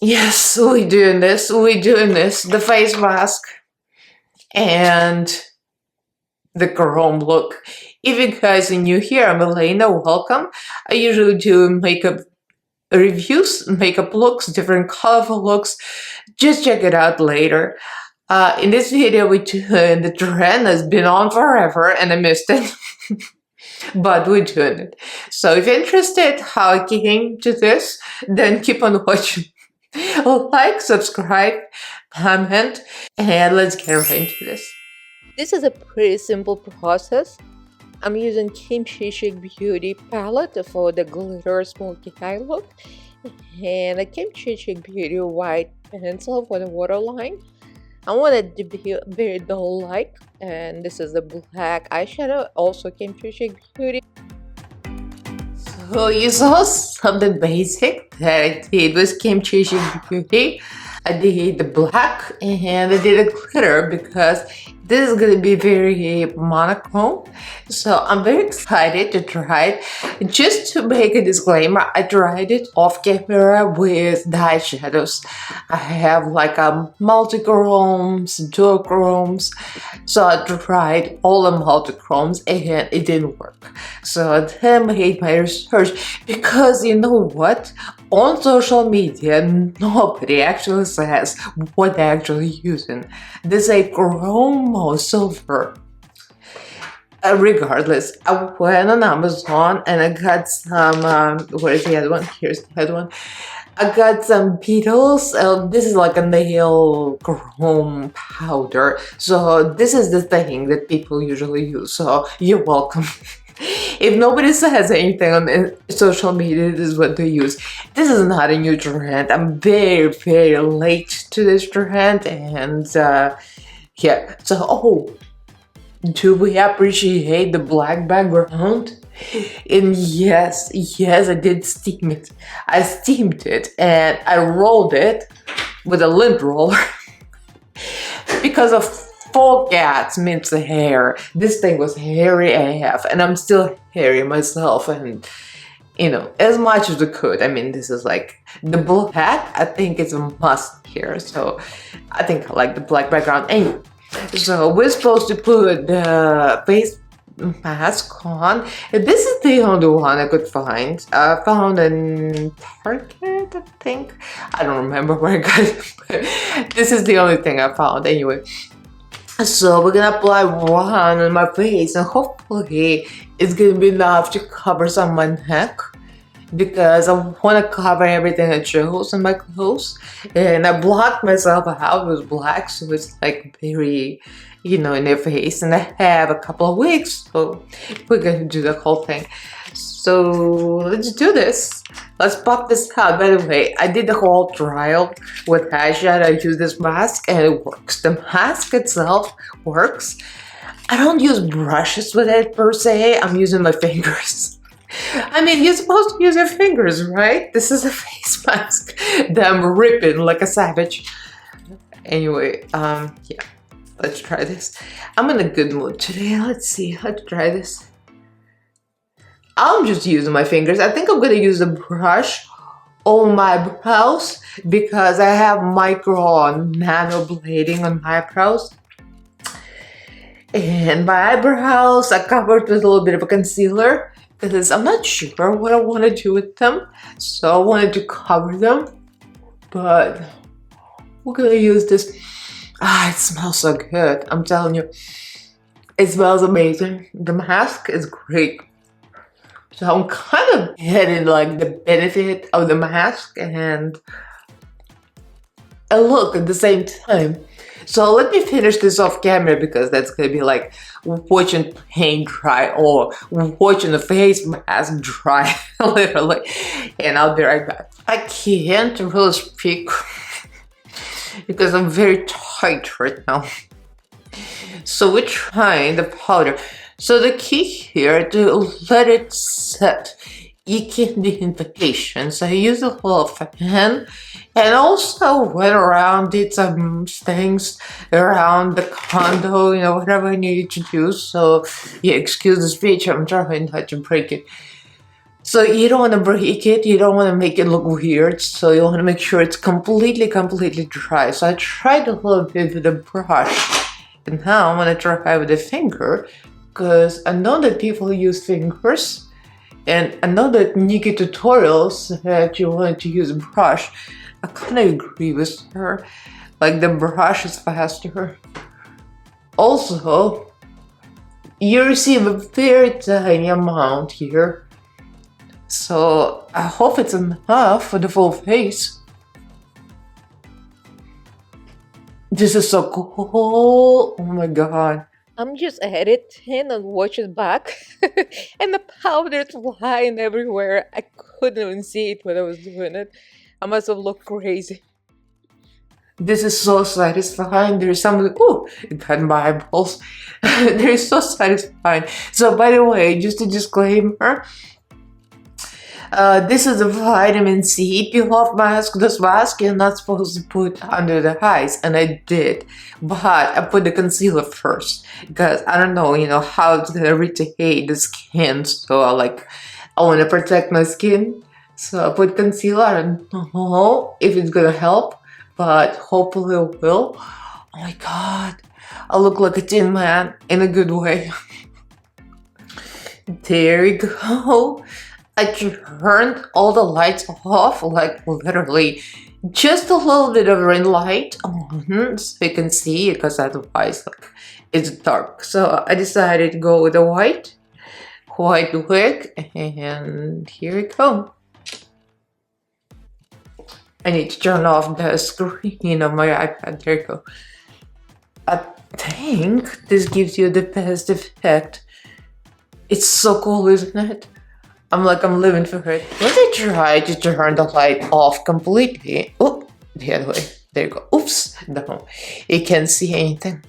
Yes, we doing this. We doing this. The face mask and the chrome look. If you guys are new here, I'm Elaina. Welcome. I usually do makeup reviews, makeup looks, different colorful looks. Just check it out later. In this video, the trend has been on forever, and I missed it. But we're doing it. So if you're interested how I came to this, then keep on watching. Like, subscribe, comment, and let's get right into this. This is a pretty simple process. I'm using Kimchi Chic Beauty palette for the glitter smoky eye look, and a Kimchi Chic Beauty white pencil for the waterline. I want it to be very dull-like, and this is the black eyeshadow, also Kimchi Chic Beauty. So you saw something basic that I did with Kimchi Chic Beauty. I did the black and I did a glitter because this is going to be very monochrome. So I'm very excited to try it. Just to make a disclaimer, I tried it off camera with the eyeshadows. I have like a multi-chromes, duochromes. So I tried all the multi-chromes and it didn't work. So I then made my research because you know what? On social media, nobody actually says what they're actually using. They say chrome or silver. Regardless, I went on Amazon and I got some, where is the other one? Here's the other one. I got some Beetles. This is like a nail chrome powder. So this is the thing that people usually use. So you're welcome. If nobody says anything on social media, this is what they use. This is not a new trend. I'm very, very late to this trend. And yeah, so, do we appreciate the black background? And yes, I did steam it. I steamed it and I rolled it with a lint roller because of 4 cats mince the hair. This thing was hairy AF, and I'm still hairy myself, and you know, as much as we could. I mean, this is like the black, I think it's a must here, so I think I like the black background. Anyway, so we're supposed to put the face mask on. This is the only one I could find. I found in Target, I think. I don't remember where I got it, but this is the only thing I found anyway. So we're gonna apply one on my face and hopefully it's gonna be enough to cover some of my neck because I want to cover everything that shows in my clothes, and I blocked myself out with black so it's like very, you know, in their face, and I have a couple of weeks, so we're gonna do the whole thing. So let's do this. Let's pop this out. By the way, I did the whole trial with eyeshadow. I use this mask and it works. The mask itself works. I don't use brushes with it per se. I'm using my fingers. I mean, you're supposed to use your fingers, right? This is a face mask that I'm ripping like a savage. Anyway, yeah, let's try this. I'm in a good mood today. Let's see, let's try this. I'm just using my fingers. I think I'm gonna use a brush on my brows because I have micro and nano blading on my brows. And my eyebrows I covered with a little bit of a concealer because I'm not sure what I want to do with them. So I wanted to cover them. But we're gonna use this. Ah, it smells so good. I'm telling you. It smells amazing. The mask is great. So I'm kind of getting like the benefit of the mask and a look at the same time. So let me finish this off camera because that's gonna be like watching paint dry or watching the face mask dry, literally. And I'll be right back. I can't really speak because I'm very tight right now. So we're trying the powder. So the key here to let it set, you can be impatient. So I used a little fan and also went around, did some things around the condo, you know, whatever I needed to do. So yeah, excuse the speech, I'm trying not to break it. So you don't want to break it, you don't want to make it look weird, so you want to make sure it's completely dry. So I tried a little bit with a brush, and now I'm going to try with a finger, because I know that people use fingers, and I know that Nikki tutorials that you want to use a brush. I kind of agree with her, like the brush is faster. Also, you receive a very tiny amount here. So I hope it's enough for the full face. This is so cool. Oh my god. I'm just editing and watch it back. And the powder's flying everywhere. I couldn't even see it when I was doing it. I must have looked crazy. This is so satisfying. There's something. Oh, it got my eyeballs. They're so satisfying. So, by the way, just a disclaimer. This is a vitamin C peel-off mask. This mask you're not supposed to put under the eyes, and I did. But I put the concealer first because I don't know, how it's gonna irritate the skin. So I want to protect my skin. So I put concealer. I don't know if it's gonna help, but hopefully it will. Oh my god, I look like a tin man in a good way. There you go. I turned all the lights off, like literally just a little bit of ring light on so you can see it, because otherwise it's dark. So I decided to go with a white wig, and here we go. I need to turn off the screen of my iPad. There you go. I think this gives you the best effect. It's so cool, isn't it? I'm living for it. Let me try to turn the light off completely. Oh, the other way. There you go. Oops. No, you can't see anything.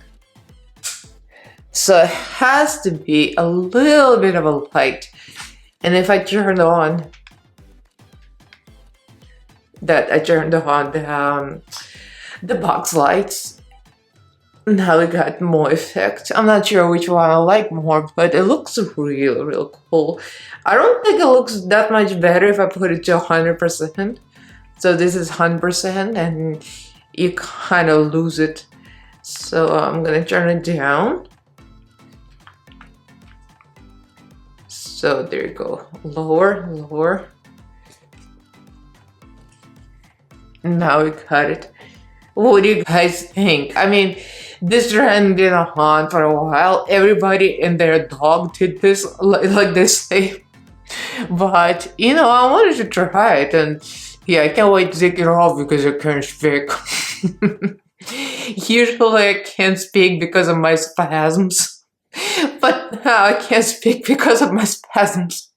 So it has to be a little bit of a light. And if I turn on the box lights, now we got more effect. I'm not sure which one I like more, but it looks real cool. I don't think it looks that much better if I put it to 100%. So this is 100% and you kind of lose it. So I'm gonna turn it down. So there you go. Lower. Now we got it. What do you guys think? I mean, this trend been on for a while. Everybody and their dog did this, like they say. But, I wanted to try it, and yeah, I can't wait to take it off because I can't speak. Usually I can't speak because of my spasms. But now I can't speak because of my spasms.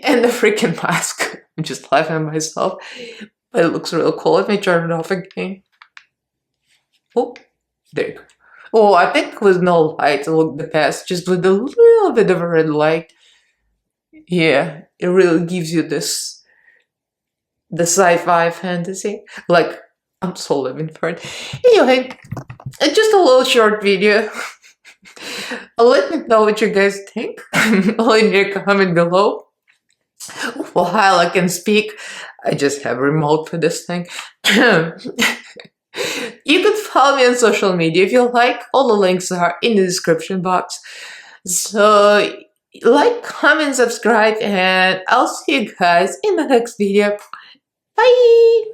And the freaking mask. I'm just laughing at myself. But it looks real cool. Let me turn it off again. Oh, there you go. Oh, I think with no light it looked the best. Just with a little bit of a red light. Yeah, it really gives you the sci-fi fantasy. I'm so living for it. Anyway, it's just a little short video. Let me know what you guys think. Leave me a comment below. While I can speak, I just have a remote for this thing. You can follow me on social media if you like. All the links are in the description box. So like, comment, subscribe, and I'll see you guys in the next video. Bye!